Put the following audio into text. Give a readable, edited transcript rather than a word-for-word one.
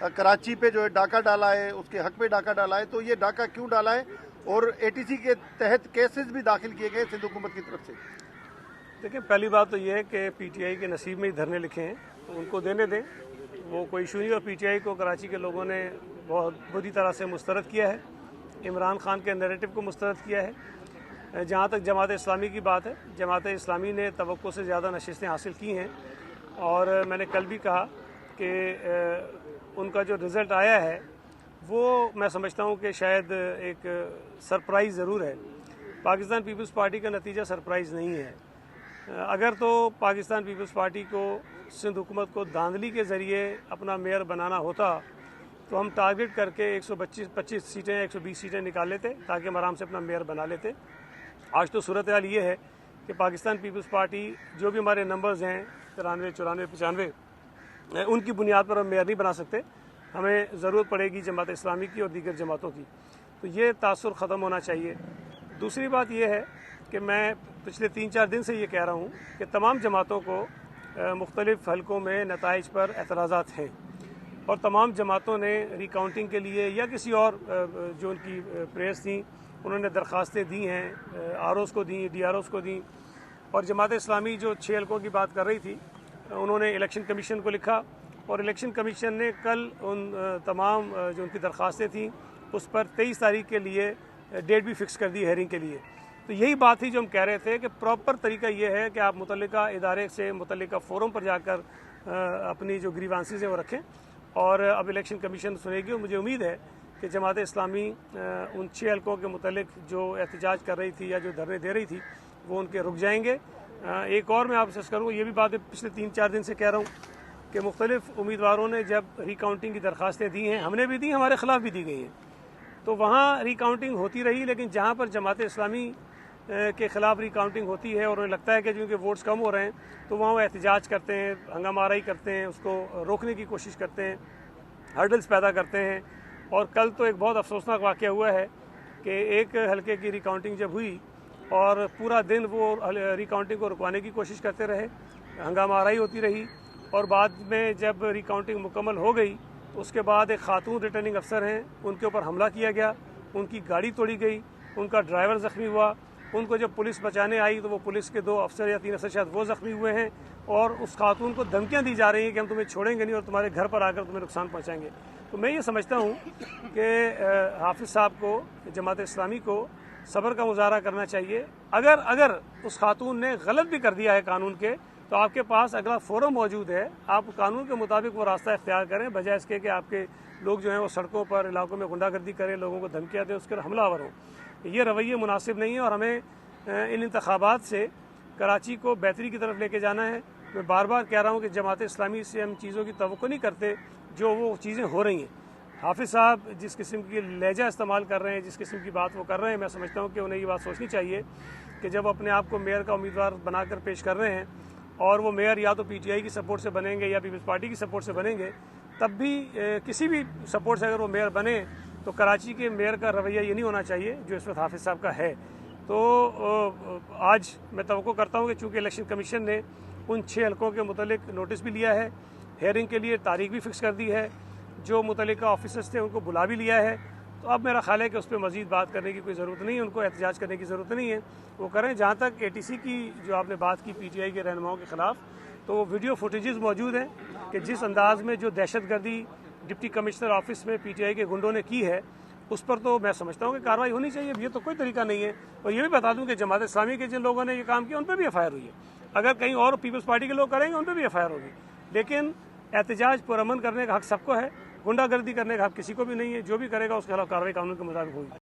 कराची पे जो है डाका डाला है, उसके हक पे डाका डाला है, तो ये डाका क्यों डाला है और एटीसी के तहत केसेस भी दाखिल किए गए सिंध हुकूमत की तरफ से? देखिए, पहली बात तो ये है कि पीटीआई के नसीब में ही धरने लिखे हैं, तो उनको देने दें, वो कोई इशू नहीं। और पीटीआई को कराची के लोगों ने बहुत बुरी तरह से मुस्तरद किया है, इमरान खान के नैरेटिव को मुस्तरद किया है। जहाँ तक जमात इस्लामी की बात है, जमात इस्लामी ने तवक्को से ज़्यादा नशिस्तें हासिल की हैं, और मैंने कल भी कहा कि उनका जो रिज़ल्ट आया है वो मैं समझता हूँ कि शायद एक सरप्राइज़ ज़रूर है। पाकिस्तान पीपल्स पार्टी का नतीजा सरप्राइज़ नहीं है। अगर तो पाकिस्तान पीपल्स पार्टी को सिंध हुकूमत को धांधली के ज़रिए अपना मेयर बनाना होता तो हम टारगेट करके 125 सीटें 120 सीटें निकाल लेते, ताकि हम आराम से अपना मेयर बना लेते। आज तो सूरत हाल ये है कि पाकिस्तान पीपल्स पार्टी जो भी हमारे नंबर्स हैं 93, 94, 95, उनकी बुनियाद पर हम मेयर नहीं बना सकते। हमें ज़रूरत पड़ेगी जमात इस्लामी की और दीगर जमातों की, तो ये तासुर ख़त्म होना चाहिए। दूसरी बात यह है कि मैं पिछले 3-4 दिन से ये कह रहा हूँ कि तमाम जमातों को मुख्तलिफ़ हलकों में नताइज पर एतराज़ात हैं, और तमाम जमातों ने रिकाउंटिंग के लिए या किसी और जो उनकी प्रेयर्स थी उन्होंने दरख्वास्तें दी हैं, आरओज़ को दी, डीआरओज़ को दी। और जमात इस्लामी जो 6 हलकों की बात कर रही थी, उन्होंने इलेक्शन कमीशन को लिखा, और इलेक्शन कमीशन ने कल उन तमाम जो उनकी दरख्वास्तें थीं उस पर 23 तारीख के लिए डेट भी फिक्स कर दी हेयरिंग के लिए। तो यही बात थी जो हम कह रहे थे कि प्रॉपर तरीका ये है कि आप मुतल्लिका इदारे से मुतल्लिका फोरम पर जाकर अपनी जो ग्रीवांसेस हैं वो रखें, और अब इलेक्शन कमीशन सुनेगी। और मुझे उम्मीद है कि जमात इस्लामी उन 6 हलकों के मुतल्लिक जो एहतजाज कर रही थी या जो धरने दे रही थी वो उनके रुक जाएंगे। एक और मैं आपसे करूँगा, ये भी बात पिछले 3-4 दिन से कह रहा हूँ कि मुख्तलिफ उम्मीदवारों ने जब रिकाउंटिंग की दरख्वास्तें दी हैं, हमने भी दी, हमारे ख़िलाफ़ भी दी गई हैं, तो वहाँ रिकाउंटिंग होती रही। लेकिन जहाँ पर जमात इस्लामी के ख़िलाफ़ रिकाउंटिंग होती है और उन्हें लगता है कि क्योंकि वोट्स कम हो रहे हैं तो वहाँ वो एहतजाज करते हैं, हंगामाराई करते हैं, उसको रोकने की कोशिश करते हैं, हर्डल्स पैदा करते हैं। और कल तो एक बहुत अफसोसनाक वाक़या हुआ है कि एक हलके की रिकाउंटिंग जब हुई और पूरा दिन वो रिकाउंटिंग को रुकवाने की कोशिश करते रहे, हंगामाराई होती रही, और बाद में जब रिकाउंटिंग मुकम्मल हो गई तो उसके बाद एक खातून रिटर्निंग अफसर हैं, उनके ऊपर हमला किया गया, उनकी गाड़ी तोड़ी गई, उनका ड्राइवर ज़ख्मी हुआ। उनको जब पुलिस बचाने आई तो वो पुलिस के 2 अफसर या 3 अफसर शायद वो ज़ख्मी हुए हैं, और उस खातून को धमकियाँ दी जा रही हैं कि हम तुम्हें छोड़ेंगे नहीं और तुम्हारे घर पर आकर तुम्हें नुकसान पहुँचाएंगे। तो मैं ये समझता हूँ कि हाफिज़ साहब को, जमात इस्लामी को सब्र का मुजाहरा करना चाहिए। अगर उस खातून ने गलत भी कर दिया है कानून के, तो आपके पास अगला फोरम मौजूद है, आप कानून के मुताबिक वो रास्ता इख्तियार करें, बजाय इसके कि आपके लोग जो हैं वो सड़कों पर इलाकों में गुंडागर्दी करें, लोगों को धमकियाँ दें, उसके हमलावर हों। ये रवैये मुनासिब नहीं है, और हमें इन इंतखाबात से कराची को बेहतरी की तरफ लेके जाना है। मैं बार बार कह रहा हूँ कि जमात इस्लामी से हम चीज़ों की तवक्को नहीं करते जो वो चीज़ें हो रही हैं। हाफिज़ साहब जिस किस्म की लहजा इस्तेमाल कर रहे हैं, जिस किस्म की बात वो कर रहे हैं, मैं समझता हूँ कि उन्हें ये बात सोचनी चाहिए कि जब अपने आप को मेयर का उम्मीदवार बनाकर पेश कर रहे हैं और वो मेयर या तो पीटीआई की सपोर्ट से बनेंगे या पीपल्स पार्टी की सपोर्ट से बनेंगे, तब भी किसी भी सपोर्ट से अगर वो मेयर बने तो कराची के मेयर का रवैया ये नहीं होना चाहिए जो इस वक्त हाफिज़ साहब का है। तो आज मैं तवक्को करता हूँ कि चूँकि इलेक्शन कमीशन ने उन 6 हलकों के मुतल्लिक नोटिस भी लिया है, हेयरिंग के लिए तारीख भी फिक्स कर दी है, जो मुतल्लिका ऑफिसर्स थे उनको बुला भी लिया है, तो अब मेरा ख्याल है कि उस पर मज़ीद बात करने की कोई ज़रूरत नहीं है, उनको एहतजाज करने की ज़रूरत नहीं है, वो करें। जहाँ तक एटीसी की जो आपने बात की पीटीआई के रहनुमाओं के ख़िलाफ़, तो वो वीडियो फुटेजेस मौजूद हैं कि जिस अंदाज़ में जो दहशतगर्दी डिप्टी कमिश्नर ऑफिस में पीटीआई के गुंडों ने की है, उस पर तो मैं समझता हूँ कि कार्रवाई होनी चाहिए। ये तो कोई तरीका नहीं है। और ये भी बता दूँ कि जमात इस्लामी के जिन लोगों ने ये काम किया उन पर भी एफआईआर हुई है। अगर कहीं और पीपल्स पार्टी के लोग करेंगे उन पर भी एफआईआर होगी, लेकिन एहतजाज पुरअमन करने का हक सबको है, गुंडागर्दी करने का हक किसी को भी नहीं है। जो भी करेगा उसके खिलाफ कार्रवाई कानून के मुताबिक होगी।